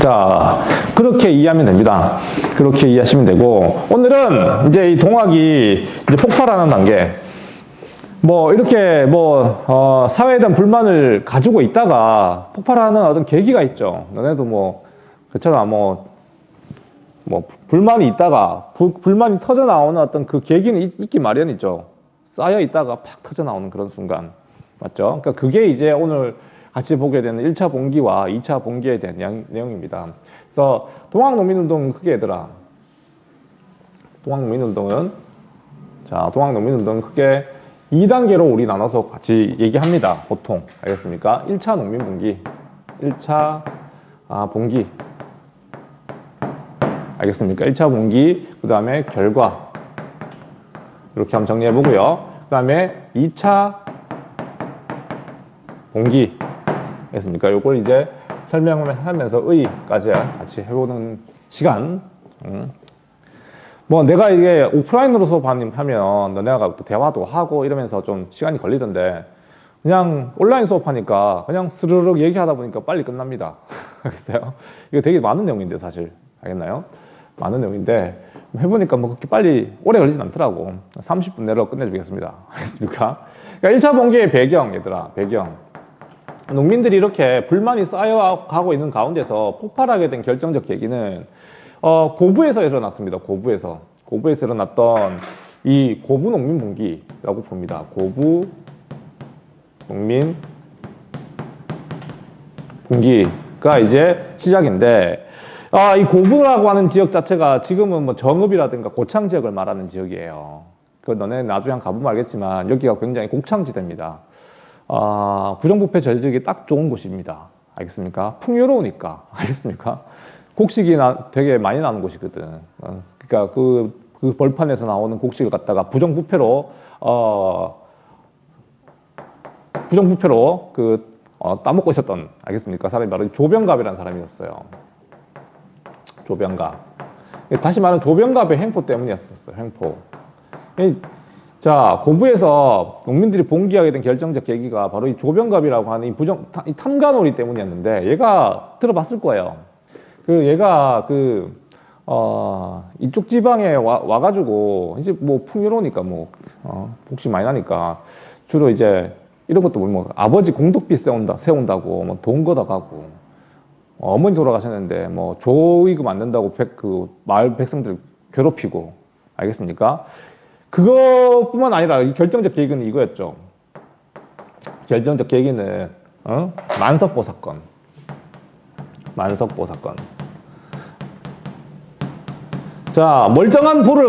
자, 그렇게 이해하면 됩니다. 그렇게 이해하시면 되고, 오늘은 이제 이 동학이 이제 폭발하는 단계, 뭐, 이렇게 뭐, 사회에 대한 불만을 가지고 있다가 폭발하는 어떤 계기가 있죠. 너네도 뭐, 그렇잖아. 뭐, 불만이 있다가, 불만이 터져 나오는 어떤 그 계기는 있기 마련이죠. 쌓여 있다가 팍 터져 나오는 그런 순간. 맞죠? 그러니까 그게 이제 오늘 같이 보게 되는 1차 봉기와 2차 봉기에 대한 내용입니다. 그래서 동학농민운동은 크게 얘들아. 동학농민운동은 크게 2단계로 우리 나눠서 같이 얘기합니다. 보통. 알겠습니까? 1차 농민분기, 1차 봉기. 알겠습니까? 1차 봉기, 그 다음에 결과. 이렇게 한번 정리해 보고요. 그 다음에 2차 봉기. 알겠습니까? 요걸 이제 설명하면서 의까지 같이 해보는 시간. 뭐 내가 이게 오프라인으로 수업하면 너네가 또 대화도 하고 이러면서 좀 시간이 걸리던데 그냥 온라인 수업하니까 그냥 스르륵 얘기하다 보니까 빨리 끝납니다. 알겠어요? 이거 되게 많은 내용인데 사실. 알겠나요? 많은 내용인데 해보니까 뭐 그렇게 빨리 오래 걸리진 않더라고. 30분 내로 끝내주겠습니다. 알겠습니까? 그러니까 1차 봉기의 배경, 얘들아. 배경. 농민들이 이렇게 불만이 쌓여가고 있는 가운데서 폭발하게 된 결정적 계기는 고부에서 일어났습니다. 고부에서 일어났던 이 고부 농민 분기라고 봅니다. 고부 농민 분기가 이제 시작인데 이 고부라고 하는 지역 자체가 지금은 뭐 정읍이라든가 고창 지역을 말하는 지역이에요. 그 너네 나중에 한번 가보면 알겠지만 여기가 굉장히 곡창지대입니다. 부정부패 저지르기 딱 좋은 곳입니다. 알겠습니까? 풍요로우니까. 알겠습니까? 곡식이 되게 많이 나는 곳이거든. 그러니까 그 벌판에서 나오는 곡식을 갖다가 부정부패로 따먹고 있었던, 알겠습니까? 사람이 바로 조병갑이라는 사람이었어요. 조병갑. 다시 말하면 조병갑의 횡포 때문이었어요. 횡포. 자, 고부에서 농민들이 봉기하게 된 결정적 계기가 바로 이 조병갑이라고 하는 이 탐관오리 때문이었는데, 얘가 들어봤을 거예요. 얘가 이쪽 지방에 와가지고, 이제 뭐 풍요로우니까 복지 많이 나니까, 주로 이제 이런 것도 뭐 아버지 공덕비 세운다고 뭐 돈 걷어가고, 어머니 돌아가셨는데 뭐 조의금 안 낸다고 마을 백성들 괴롭히고, 알겠습니까? 그것뿐만 아니라 이 결정적 계기는 이거였죠. 결정적 계기는 만석보 사건. 자, 멀쩡한 볼을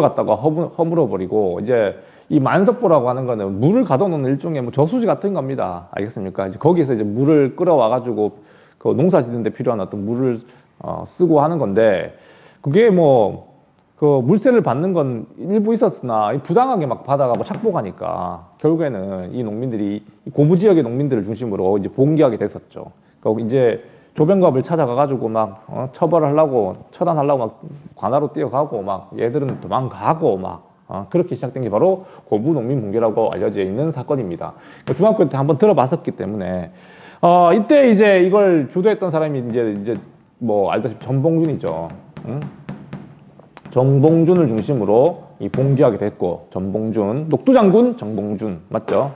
갖다가 허물어버리고 이제 이 만석보라고 하는 거는 물을 가둬놓는 일종의 뭐 저수지 같은 겁니다. 알겠습니까? 이제 거기서 이제 물을 끌어와가지고 그 농사 짓는데 필요한 어떤 물을 쓰고 하는 건데 그게 그 물세를 받는 건 일부 있었으나 부당하게 막 받아가 착복하니까 결국에는 이 농민들이 고부 지역의 농민들을 중심으로 이제 봉기하게 됐었죠. 그러니까 이제 조병갑을 찾아가가지고 처단하려고 막 관하로 뛰어가고 막 얘들은 도망가고 그렇게 시작된 게 바로 고부 농민 봉기라고 알려져 있는 사건입니다. 그러니까 중학교 때 한번 들어봤었기 때문에 이때 이제 이걸 주도했던 사람이 이제 뭐 알다시피 전봉준이죠. 전봉준을 중심으로 이 봉기하게 됐고, 전봉준, 녹두장군 전봉준 맞죠?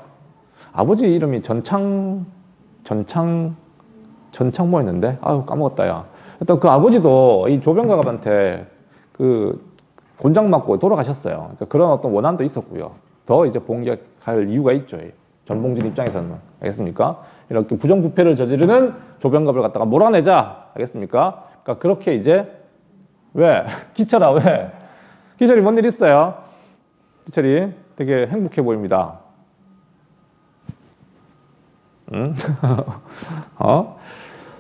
아버지 이름이 전창 뭐였는데? 아유 까먹었다 야. 일단 그 아버지도 이 조병갑한테 곤장 맞고 돌아가셨어요. 그러니까 그런 어떤 원한도 있었고요. 더 이제 봉기할 이유가 있죠. 전봉준 입장에서는. 알겠습니까? 이렇게 부정부패를 저지르는 조병갑을 갖다가 몰아내자. 알겠습니까? 그러니까 그렇게 이제 왜? 기철아 왜? 기철이 뭔 일 있어요? 기철이 되게 행복해 보입니다. 응?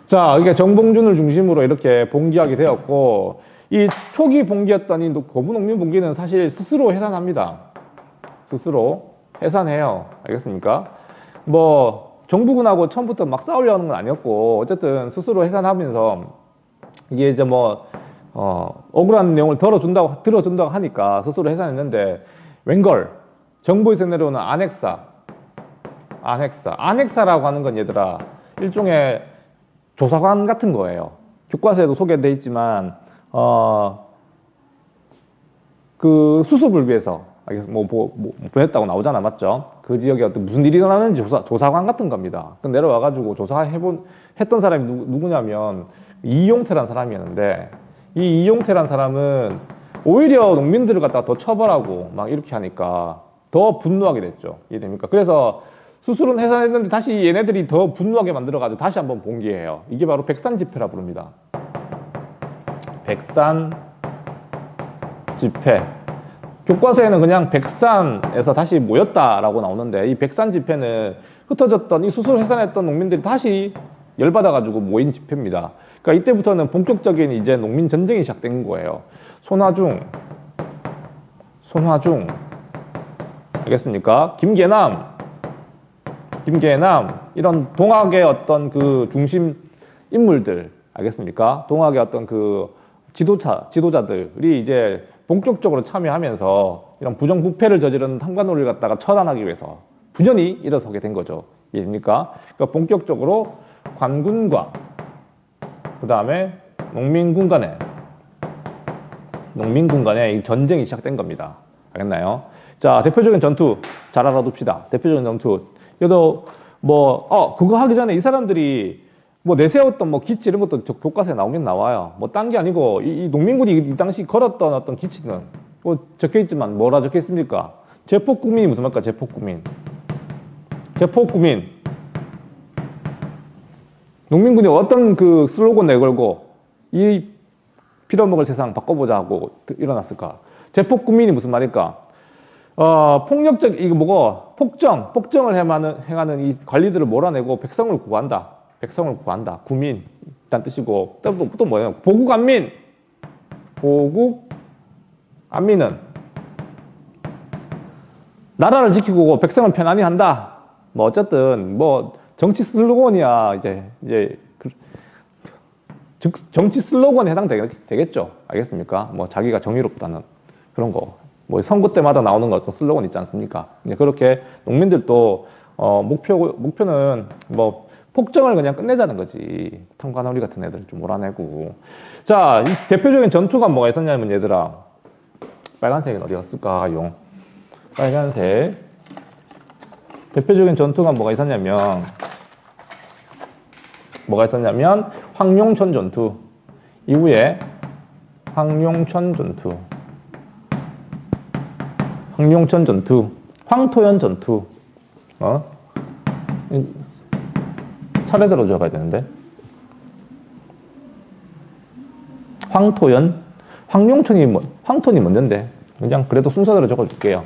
자, 이게 정봉준을 중심으로 이렇게 봉기하게 되었고 이 초기 봉기였던 이 고부농민 봉기는 사실 스스로 해산합니다. 스스로 해산해요. 알겠습니까? 뭐 정부군하고 처음부터 막 싸우려는 건 아니었고 어쨌든 스스로 해산하면서 이게 이제 억울한 내용을 들어준다고 하니까 스스로 해산했는데 웬걸 정부에서 내려오는 안핵사라고 하는 건 얘들아 일종의 조사관 같은 거예요. 교과서에도 소개되어 있지만 그 수습을 위해서 보냈다고 나오잖아, 맞죠? 그 지역에 어떤 무슨 일이 일어나는지 조사관 같은 겁니다. 그 내려와가지고 했던 사람이 누구냐면 이용태란 사람이었는데, 이 이용태란 사람은 오히려 농민들을 갖다가 더 처벌하고 막 이렇게 하니까 더 분노하게 됐죠. 이해됩니까? 그래서 수술은 해산했는데 다시 얘네들이 더 분노하게 만들어가지고 다시 한번 봉기해요. 이게 바로 백산 집회라 부릅니다. 백산 집회. 교과서에는 그냥 백산에서 다시 모였다라고 나오는데, 이 백산 집회는 흩어졌던 이 수술 해산했던 농민들이 다시 열받아가지고 모인 집회입니다. 그러니까 이때부터는 본격적인 이제 농민 전쟁이 시작된 거예요. 손화중, 알겠습니까? 김계남, 이런 동학의 어떤 그 중심 인물들, 알겠습니까? 동학의 어떤 그 지도자들이 이제 본격적으로 참여하면서 이런 부정부패를 저지르는 탐관 논리를 갖다가 처단하기 위해서 분연히 일어서게 된 거죠. 이해됩니까? 그러니까 본격적으로 관군과 그 다음에 농민군 간의 이 전쟁이 시작된 겁니다. 알겠나요? 자, 대표적인 전투 잘 알아둡시다. 대표적인 전투. 그래도 그거 하기 전에 이 사람들이 내세웠던 기치 이런 것도 교과서에 나오긴 나와요. 딴 게 아니고 이 농민군이 이 당시 걸었던 어떤 기치는 적혀 있지만 뭐라 적혀 있습니까? 제폭국민이 무슨 말일까? 제폭국민. 농민군이 어떤 그 슬로건 내걸고 이 빌어먹을 세상 바꿔보자 하고 일어났을까? 제폭국민이 무슨 말일까? 폭력적 폭정을 행하는 이 관리들을 몰아내고 백성을 구한다. 구민 일단 뜻이고, 또 뭐예요? 보국안민은 나라를 지키고 백성을 편안히 한다. 어쨌든 정치 슬로건이야. 이제 정치 슬로건에 해당되겠죠. 알겠습니까? 자기가 정의롭다는 그런 거. 선거 때마다 나오는 어떤 슬로건 있지 않습니까? 그렇게 농민들도 목표는 폭정을 그냥 끝내자는 거지. 탐관오리 같은 애들 좀 몰아내고. 자, 이 대표적인 전투가 뭐가 있었냐면, 얘들아, 빨간색은 어디 갔을까요? 빨간색. 대표적인 전투가 뭐가 있었냐면 황룡천 전투 이후에 황룡천 전투, 황토연 전투. 차례대로 적어야 되는데. 황토연이 먼저인데 그냥 그래도 순서대로 적어줄게요.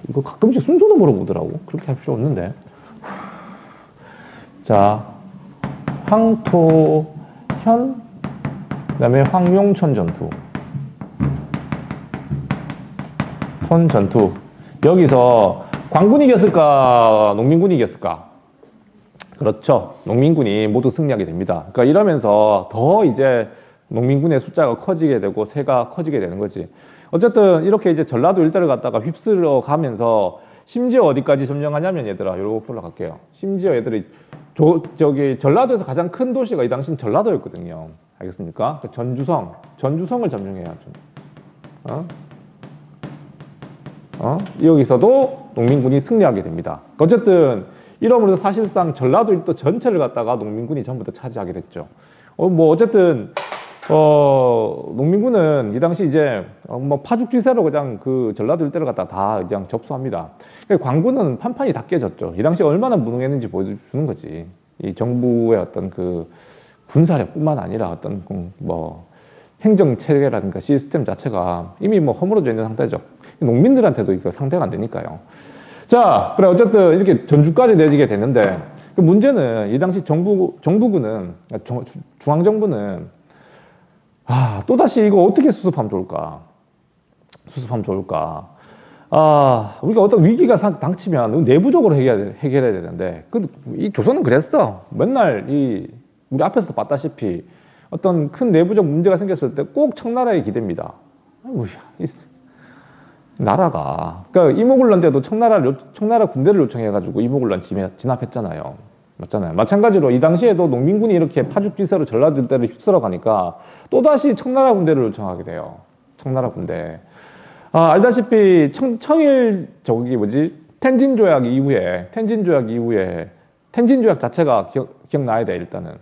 이거 가끔씩 순서도 물어보더라고. 그렇게 할 필요 없는데. 자, 황토현, 그 다음에 황룡천 전투. 여기서 관군이 이겼을까? 농민군이 이겼을까? 그렇죠. 농민군이 모두 승리하게 됩니다. 그러니까 이러면서 더 이제 농민군의 숫자가 커지게 되고 세가 커지게 되는 거지. 어쨌든 이렇게 이제 전라도 일대를 갖다가 휩쓸어 가면서 심지어 어디까지 점령하냐면, 얘들아, 요렇게 올라갈게요. 심지어 얘들이 전라도에서 가장 큰 도시가 이 당시는 전라도였거든요. 알겠습니까? 전주성을 점령해야 여기서도 농민군이 승리하게 됩니다. 어쨌든 이러므로 사실상 전라도 일도 전체를 갖다가 농민군이 전부 다 차지하게 됐죠. 어쨌든 농민군은 이 당시 이제 파죽지세로 그냥 그 전라도 일대를 갖다 다 그냥 접수합니다. 관군은 판판이 다 깨졌죠. 이 당시 얼마나 무능했는지 보여주는 거지. 이 정부의 어떤 그 군사력뿐만 아니라 어떤 행정 체계라든가 시스템 자체가 이미 허물어져 있는 상태죠. 농민들한테도 이거 상대가 안 되니까요. 자, 그래 어쨌든 이렇게 전주까지 내지게 됐는데, 그 문제는 이 당시 중앙정부는 또다시 이거 어떻게 수습하면 좋을까? 우리가 어떤 위기가 닥치면 내부적으로 해결해야 되는데, 이 조선은 그랬어. 맨날 우리 앞에서도 봤다시피 어떤 큰 내부적 문제가 생겼을 때 꼭 청나라에 기댑니다. 나라가. 그러니까 이모군란 때도 청나라 군대를 요청해가지고 이모군란 진압했잖아요. 맞잖아요. 마찬가지로 이 당시에도 농민군이 이렇게 파죽지세로 전라도를 휩쓸어 가니까 또다시 청나라 군대를 요청하게 돼요. 청나라 군대. 알다시피 청일 저기 뭐지? 텐진 조약 이후에 텐진 조약 자체가 기억나야 돼 일단은.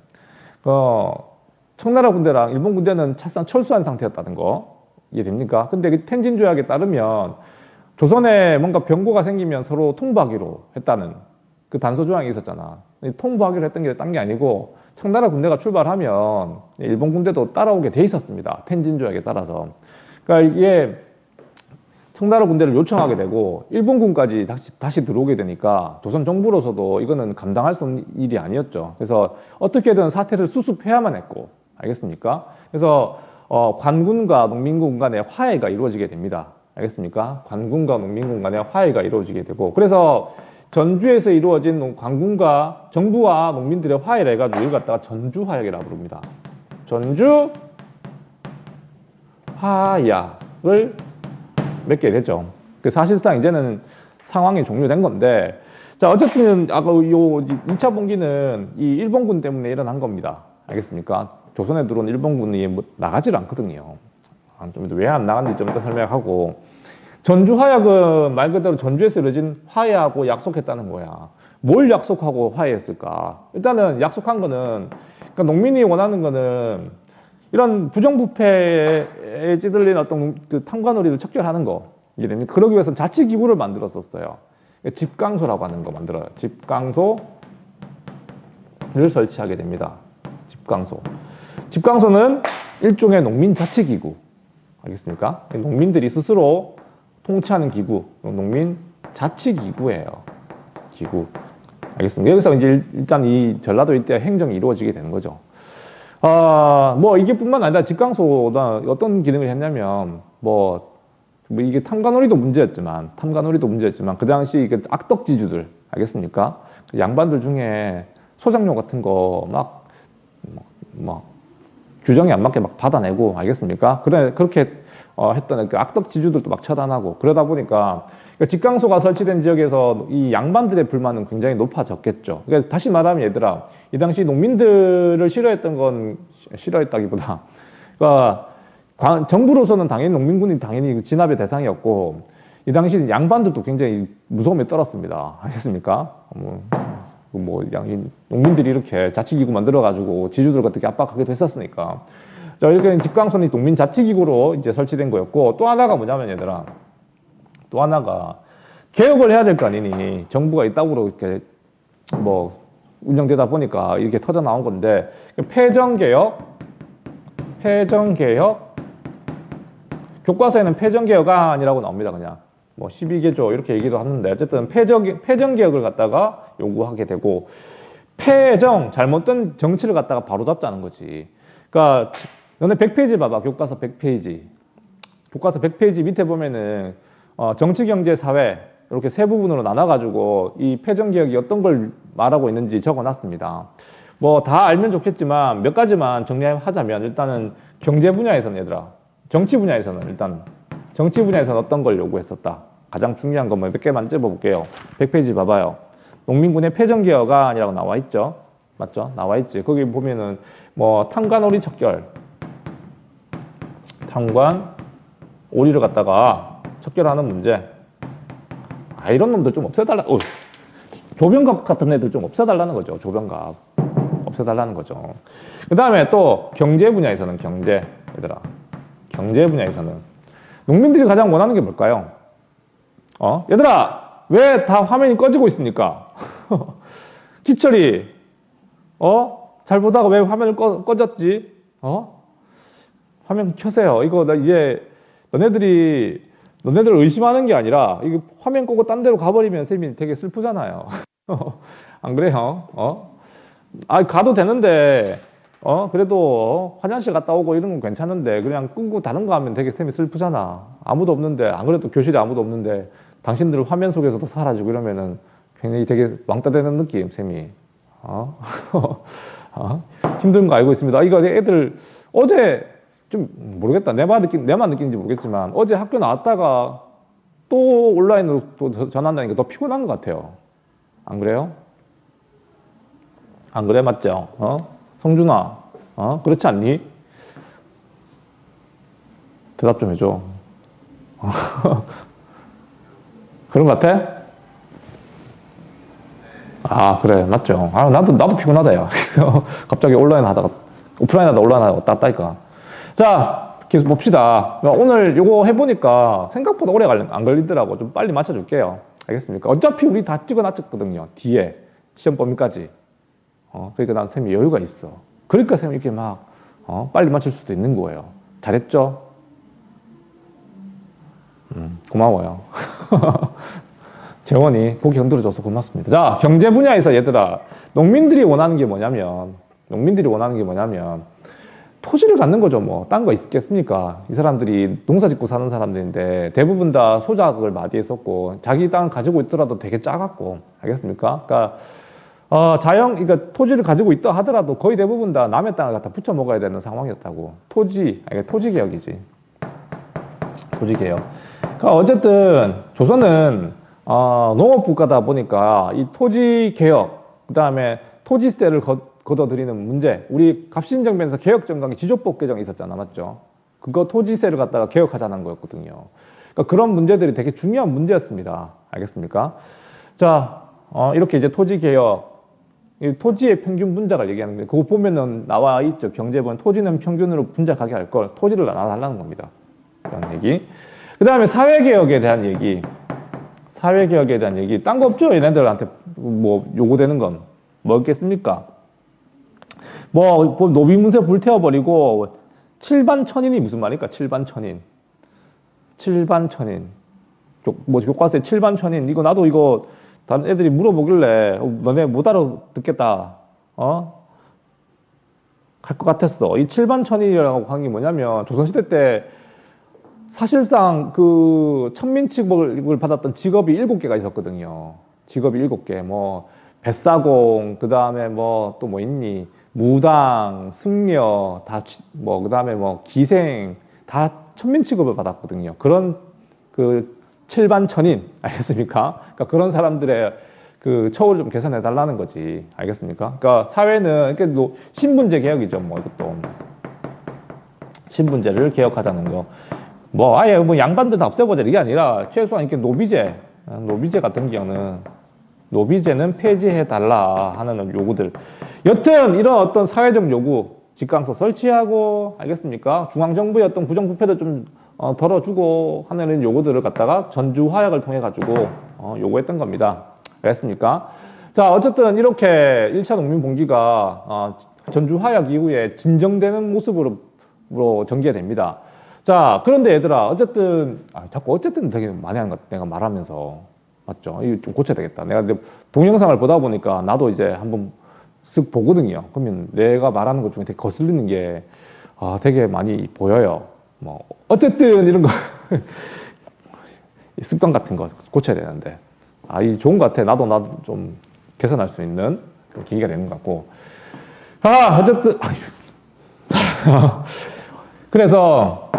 청나라 군대랑 일본 군대는 사실상 철수한 상태였다는 거 이해됩니까? 근데 그 텐진 조약에 따르면 조선에 뭔가 병고가 생기면 서로 통보하기로 했다는 그 단서 조항이 있었잖아. 통보하기로 했던 게 딴 게 아니고 청나라 군대가 출발하면 일본 군대도 따라오게 돼 있었습니다. 텐진 조약에 따라서. 그러니까 이게 청나라 군대를 요청하게 되고 일본군까지 다시 들어오게 되니까 조선 정부로서도 이거는 감당할 수 없는 일이 아니었죠. 그래서 어떻게든 사태를 수습해야만 했고, 알겠습니까? 그래서 관군과 농민군 간의 화해가 이루어지게 됩니다. 알겠습니까? 관군과 농민군 간의 화해가 이루어지게 되고, 그래서 전주에서 이루어진 관군과 정부와 농민들의 화해를 해가지고 이걸 갖다가 전주화약이라고 부릅니다. 전주 화약을 맺게 되죠. 사실상 이제는 상황이 종료된 건데, 자, 어쨌든 아까 요 2차 봉기는 이 일본군 때문에 일어난 겁니다. 알겠습니까? 조선에 들어온 일본군이 뭐 나가질 않거든요. 좀 왜 안 나갔는지 좀 이따 설명하고, 전주화약은 말 그대로 전주에서 이루어진 화해하고 약속했다는 거야. 뭘 약속하고 화해했을까? 일단은 약속한 거는, 그러니까 농민이 원하는 거는 이런 부정부패에 찌들린 어떤 그 탐관오리를 척결하는 거. 이게 그러기 위해서 자치기구를 만들었었어요. 집강소라고 하는 거 만들어요. 집강소를 설치하게 됩니다. 집강소. 집강소는 일종의 농민 자치기구. 알겠습니까? 농민들이 스스로 통치하는 기구. 농민 자치기구예요. 기구. 알겠습니다. 여기서 이제 일단 이 전라도 일대 행정이 이루어지게 되는 거죠. 뭐 이게 뿐만 아니라 집강소가 어떤 기능을 했냐면 뭐 이게 탐관오리도 문제였지만 그 당시 그 악덕지주들 알겠습니까? 그 양반들 중에 소장료 같은 거 막 규정에 안 맞게 막 받아내고 알겠습니까? 그렇게 했던 그 악덕지주들도 막 처단하고 그러다 보니까 집강소가 설치된 지역에서 이 양반들의 불만은 굉장히 높아졌겠죠. 그러니까 다시 말하면 얘들아, 이 당시 농민들을 싫어했다기보다, 그러니까 정부로서는 당연히 농민군이 당연히 진압의 대상이었고, 이 당시 양반들도 굉장히 무서움에 떨었습니다. 알겠습니까? 농민들이 이렇게 자치기구 만들어가지고 지주들과 어떻게 압박하기도 했었으니까. 자, 이렇게 집강소는 농민 자치기구로 이제 설치된 거였고, 또 하나가 뭐냐면 얘들아, 또 하나가 개혁을 해야 될 거 아니니 정부가 이따구로 이렇게 뭐 운영되다 보니까 이렇게 터져 나온 건데 폐정개혁 교과서에는 폐정개혁안이라고 나옵니다. 그냥 뭐 12개조 이렇게 얘기도 하는데 어쨌든 폐정개혁을 갖다가 요구하게 되고 잘못된 정치를 갖다가 바로잡자는 거지. 그러니까 너네 100페이지 봐봐. 교과서 100페이지 밑에 보면은 정치, 경제, 사회 이렇게 세 부분으로 나눠가지고 이 폐정개혁이 어떤 걸 말하고 있는지 적어놨습니다. 뭐 다 알면 좋겠지만 몇 가지만 정리하자면 일단은 경제 분야에서는 얘들아, 정치 분야에서는 어떤 걸 요구했었다. 가장 중요한 것만 몇 개만 찝어볼게요. 100페이지 봐봐요. 농민군의 폐정개혁안이라고 나와 있죠. 맞죠? 나와 있지. 거기 보면은 뭐 탐관오리 척결, 탐관오리를 갖다가 척결하는 문제. 이런 놈들 좀 없애달라. 조병갑 같은 애들 좀 없애달라는 거죠. 조병갑. 없애달라는 거죠. 그 다음에 또 경제 분야에서는 얘들아. 경제 분야에서는 농민들이 가장 원하는 게 뭘까요? 얘들아, 왜 다 화면이 꺼지고 있습니까? 기철이, 잘 보다가 왜 화면을 꺼졌지? 화면 켜세요. 이거 나 이제 너네들 의심하는 게 아니라 이거 화면 끄고 딴 데로 가버리면 쌤이 되게 슬프잖아요. 안 그래요? 가도 되는데 그래도 화장실 갔다 오고 이런 건 괜찮은데 그냥 끄고 다른 거 하면 되게 쌤이 슬프잖아. 아무도 없는데, 안 그래도 교실에 아무도 없는데 당신들 화면 속에서도 사라지고 이러면은 굉장히 되게 왕따 되는 느낌, 쌤이. 힘든 거 알고 있습니다. 이거 애들 어제 좀 모르겠다. 내만 느끼는지 모르겠지만 어제 학교 나왔다가 또 온라인으로 또 전환한다니까 더 피곤한 것 같아요. 안 그래요? 안 그래? 맞죠? 성준아, 그렇지 않니? 대답 좀 해줘. 그런 것 같아? 아, 그래. 맞죠. 나도 피곤하다, 야. 갑자기 온라인 하다가, 오프라인 하다가 온라인 하다가 왔다 갔다니까. 자, 계속 봅시다. 오늘 요거 해보니까 생각보다 오래 안 걸리더라고. 좀 빨리 맞춰줄게요. 알겠습니까? 어차피 우리 다 찍어놨었거든요. 뒤에. 시험 범위까지. 그러니까 난 쌤이 여유가 있어. 그러니까 쌤이 이렇게 막, 빨리 맞출 수도 있는 거예요. 잘했죠? 고마워요. 재원이 고기 흔들어줘서 고맙습니다. 자, 경제 분야에서 얘들아, 농민들이 원하는 게 뭐냐면, 토지를 갖는 거죠, 뭐. 딴 거 있겠습니까? 이 사람들이 농사 짓고 사는 사람들인데, 대부분 다 소작을 많이 했었고, 자기 땅을 가지고 있더라도 되게 작았고, 알겠습니까? 그러니까, 그러니까 토지를 가지고 있다 하더라도 거의 대부분 다 남의 땅을 갖다 붙여 먹어야 되는 상황이었다고. 토지개혁이지. 토지개혁. 그러니까 어쨌든, 조선은, 농업국가다 보니까 이 토지개혁, 그 다음에 토지세를 걷어들이는 문제, 우리 갑신정변에서 개혁정강이 지조법 개정이 있었잖아, 맞죠? 그거 토지세를 갖다가 개혁하자는 거였거든요. 그러니까 그런 문제들이 되게 중요한 문제였습니다. 알겠습니까? 자, 이렇게 이제 토지개혁, 이 토지의 평균 분작을 얘기하는데, 그거 보면은 나와 있죠. 경제본 토지는 평균으로 분작하게 할 걸 토지를 나눠달라는 겁니다. 그런 얘기. 그 다음에 사회개혁에 대한 얘기. 딴 거 없죠? 얘네들한테 뭐 요구되는 건 뭐겠습니까? 뭐 노비문세 불태워버리고 칠반천인이 무슨 말입니까? 칠반천인. 뭐 교과서에 칠반천인. 이거 나도 이거 다른 애들이 물어보길래 너네 못 알아듣겠다. 할 것 같았어. 이 칠반천인이라고 하는 게 뭐냐면 조선시대 때 사실상 그 천민칙을 받았던 직업이 7개가 있었거든요. 직업이 7개. 뭐 뱃사공, 그 다음에 뭐 또 뭐 있니? 무당, 승려, 그 다음에 뭐 기생, 다 천민취급을 받았거든요. 그런 그 칠반천인, 알겠습니까? 그러니까 그런 사람들의 그 처우를 좀 개선해 달라는 거지. 알겠습니까? 그러니까 사회는 이렇게 신분제 개혁이죠. 뭐 이것도 신분제를 개혁하자는 거. 뭐 아예 뭐 양반들 다 없애보자 이게 아니라 최소한 이렇게 노비제 같은 경우는 노비제는 폐지해 달라 하는 요구들. 여튼 이런 어떤 사회적 요구, 직강서 설치하고, 알겠습니까? 중앙정부의 어떤 부정부패도 좀 덜어주고 하는 요구들을 갖다가 전주화약을 통해 가지고 요구했던 겁니다. 알겠습니까? 자, 어쨌든 이렇게 1차 농민봉기가 전주화약 이후에 진정되는 모습으로 전개가 됩니다. 자, 그런데 얘들아, 어쨌든 자꾸 어쨌든 되게 많이 하는 것 같아. 내가 말하면서. 맞죠? 이거 좀 고쳐야 되겠다. 내가 동영상을 보다 보니까 나도 이제 한번 쓱 보거든요. 그러면 내가 말하는 것 중에 되게 거슬리는 게 되게 많이 보여요. 뭐 어쨌든 이런 거 습관 같은 거 고쳐야 되는데 이 좋은 것 같아. 나도 좀 개선할 수 있는 그런 계기가 되는 것 같고 어쨌든 그래서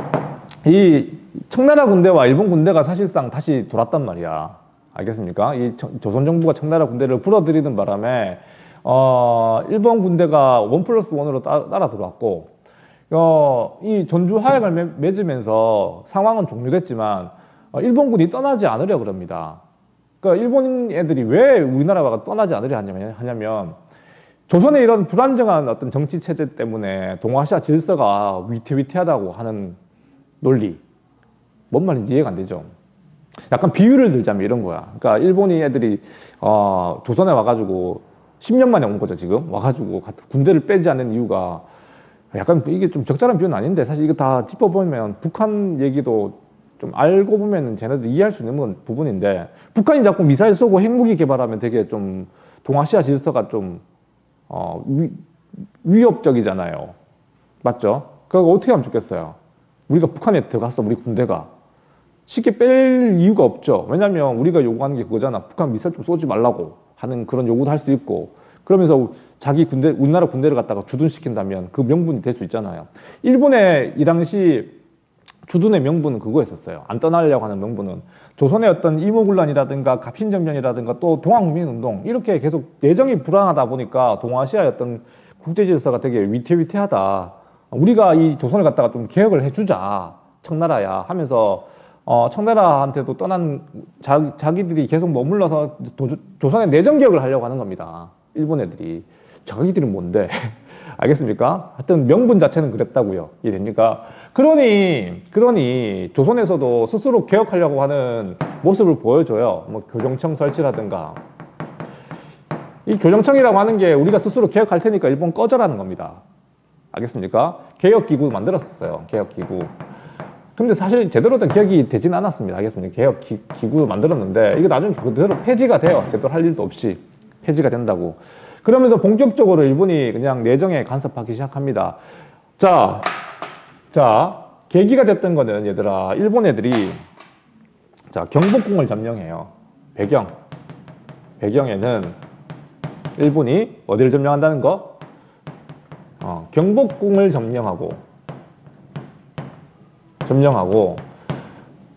이 청나라 군대와 일본 군대가 사실상 다시 돌았단 말이야. 알겠습니까? 이 조선 정부가 청나라 군대를 불어들이는 바람에 일본 군대가 1+1으로 따라 들어왔고 이 전주 화약을 맺으면서 상황은 종료됐지만 일본군이 떠나지 않으려 그럽니다. 그러니까 일본 애들이 왜 우리나라가 떠나지 않으려 하냐면 조선의 이런 불안정한 어떤 정치 체제 때문에 동아시아 질서가 위태위태하다고 하는 논리. 뭔 말인지 이해가 안 되죠. 약간 비유를 들자면 이런 거야. 그러니까 일본인 애들이 조선에 와가지고 10년 만에 온 거죠, 지금. 와가지고 군대를 빼지 않는 이유가 약간 이게 좀 적절한 비유는 아닌데 사실 이거 다 짚어보면 북한 얘기도 좀 알고 보면 쟤네들 이해할 수 있는 부분인데 북한이 자꾸 미사일 쏘고 핵무기 개발하면 되게 좀 동아시아 질서가 좀 위협적이잖아요. 맞죠? 그거 어떻게 하면 좋겠어요? 우리가 북한에 들어갔어, 우리 군대가. 쉽게 뺄 이유가 없죠. 왜냐면 우리가 요구하는 게 그거잖아. 북한 미사일 좀 쏘지 말라고 하는 그런 요구도 할 수 있고 그러면서 자기 군대, 우리나라 군대를 갖다가 주둔시킨다면 그 명분이 될 수 있잖아요. 일본의 이 당시 주둔의 명분은 그거였었어요. 안 떠나려고 하는 명분은 조선의 어떤 이모군란이라든가 갑신정변이라든가 또 동학민운동 이렇게 계속 내정이 불안하다 보니까 동아시아의 어떤 국제 질서가 되게 위태위태하다. 우리가 이 조선을 갖다가 좀 개혁을 해주자. 청나라야 하면서 청나라한테도 떠난 자기들이 계속 머물러서 조선의 내정 개혁을 하려고 하는 겁니다. 일본 애들이. 자기들은 뭔데? 알겠습니까? 하여튼 명분 자체는 그랬다고요. 이해됩니까? 그러니 조선에서도 스스로 개혁하려고 하는 모습을 보여줘요. 뭐 교정청 설치라든가. 이 교정청이라고 하는 게 우리가 스스로 개혁할 테니까 일본 꺼져라는 겁니다. 알겠습니까? 개혁기구 만들었었어요. 개혁기구. 근데 사실 제대로 된 개혁이 되진 않았습니다. 알겠습니까? 개혁기구 만들었는데 이게 나중에 그대로 폐지가 돼요. 제대로 할 일도 없이 폐지가 된다고. 그러면서 본격적으로 일본이 그냥 내정에 간섭하기 시작합니다. 자, 계기가 됐던 거는 얘들아, 일본 애들이 자, 경복궁을 점령해요. 배경에는 일본이 어디를 점령한다는 거? 경복궁을 점령하고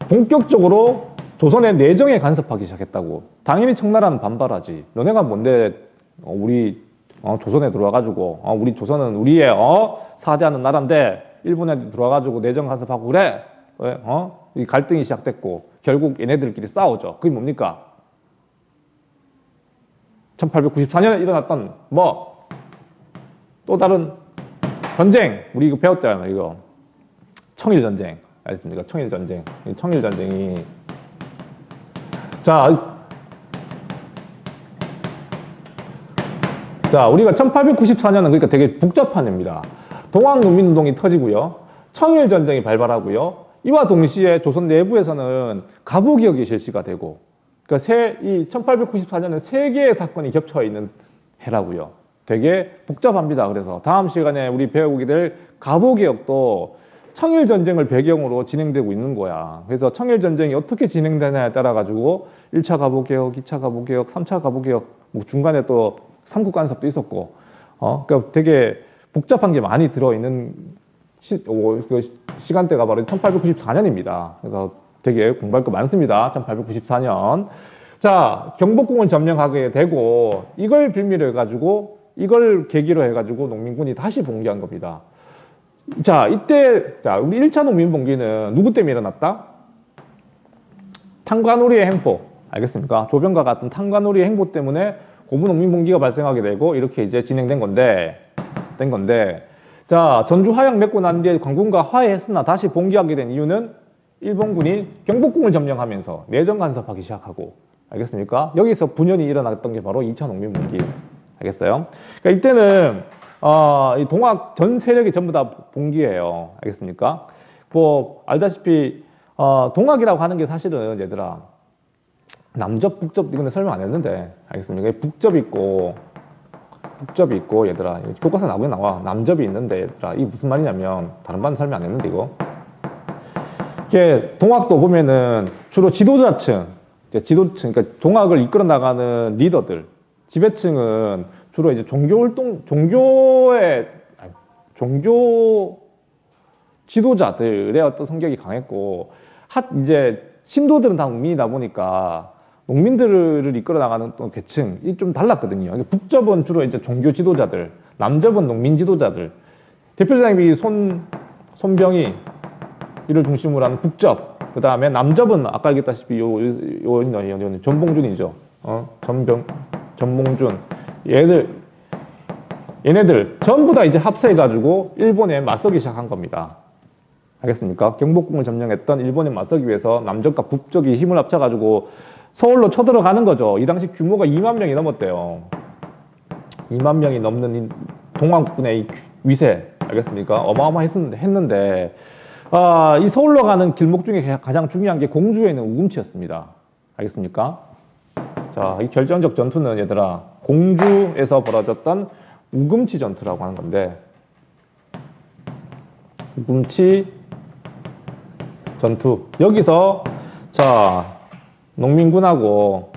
본격적으로 조선의 내정에 간섭하기 시작했다고. 당연히 청나라는 반발하지. 너네가 뭔데 우리 조선에 들어와가지고 우리 조선은 우리의 사대하는 나라인데 일본에 들어와가지고 내정 간섭하고 그래? 왜? 이 갈등이 시작됐고 결국 얘네들끼리 싸우죠. 그게 뭡니까? 1894년에 일어났던 뭐 또 다른 전쟁. 우리 이거 배웠잖아요. 이거 청일전쟁. 알겠습니까? 청일전쟁. 청일전쟁이 자, 우리가 1894년은 그러니까 되게 복잡한 해입니다. 동학농민운동이 터지고요. 청일전쟁이 발발하고요. 이와 동시에 조선 내부에서는 가부개혁이 실시가 되고, 그러니까 이 1894년은 세 개의 사건이 겹쳐 있는 해라고요. 되게 복잡합니다. 그래서 다음 시간에 우리 배우게 될 가부개혁도 청일전쟁을 배경으로 진행되고 있는 거야. 그래서 청일전쟁이 어떻게 진행되냐에 따라 가지고 1차 가부개혁, 2차 가부개혁, 3차 가부개혁, 뭐 중간에 또 삼국간섭도 있었고, 그러니까 되게 복잡한 게 많이 들어있는 그 시간대가 바로 1894년입니다. 그래서 되게 공부할 거 많습니다. 1894년. 자, 경복궁을 점령하게 되고, 이걸 빌미로 해가지고, 이걸 계기로 해가지고 농민군이 다시 봉기한 겁니다. 자, 우리 1차 농민봉기는 누구 때문에 일어났다? 탕과놀이의 행포. 알겠습니까? 조병과 같은 탕과놀이의 행보 때문에 고부 농민봉기가 발생하게 되고, 이렇게 이제 진행된 건데, 자, 전주 화약 맺고 난 뒤에 광군과 화해했으나 다시 봉기하게 된 이유는 일본군이 경복궁을 점령하면서 내정 간섭하기 시작하고, 알겠습니까? 여기서 분연이 일어났던 게 바로 2차 농민봉기. 알겠어요? 그러니까 이때는 이 동학 전 세력이 전부 다 봉기예요. 알겠습니까? 뭐 알다시피 동학이라고 하는 게 사실은 얘들아 남접, 북접 이건 설명 안 했는데 알겠습니까? 북접이 있고 얘들아 교과서 나오긴 나와. 남접이 있는데 얘들아 이게 무슨 말이냐면 다른 반은 설명 안 했는데 이거 이게 동학도 보면은 주로 지도자층, 그러니까 동학을 이끌어 나가는 리더들, 지배층은 주로 이제 종교 지도자들의 어떤 성격이 강했고, 이제 신도들은 다 농민이다 보니까 농민들을 이끌어 나가는 또 계층이 좀 달랐거든요. 북접은 주로 이제 종교 지도자들, 남접은 농민 지도자들. 대표자님이 손병희 이를 중심으로 하는 북접. 그 다음에 남접은 아까 얘기했다시피 요 전봉준이죠. 전봉준. 얘네들 전부 다 이제 합세해가지고 일본에 맞서기 시작한 겁니다. 알겠습니까? 경복궁을 점령했던 일본에 맞서기 위해서 남적과 북적이 힘을 합쳐가지고 서울로 쳐들어가는 거죠. 이 당시 규모가 2만 명이 넘었대요. 2만 명이 넘는 동학군의 위세, 알겠습니까? 어마어마했는데, 이 서울로 가는 길목 중에 가장 중요한 게 공주에 있는 우금치였습니다. 알겠습니까? 자, 이 결정적 전투는 얘들아, 공주에서 벌어졌던 우금치 전투라고 하는 건데, 우금치 전투. 여기서, 자, 농민군과,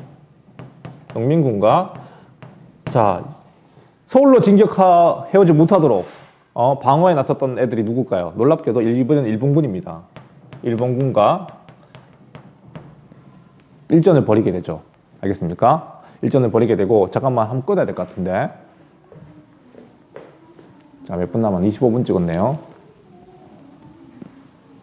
자, 서울로 진격해오지 못하도록, 방어에 나섰던 애들이 누굴까요? 놀랍게도 이번엔 일본군입니다. 일본군과 일전을 벌이게 되죠. 알겠습니까? 일전을 벌이게 되고, 잠깐만 한번 끊어야 될 것 같은데. 자, 몇 분 남았? 25분 찍었네요.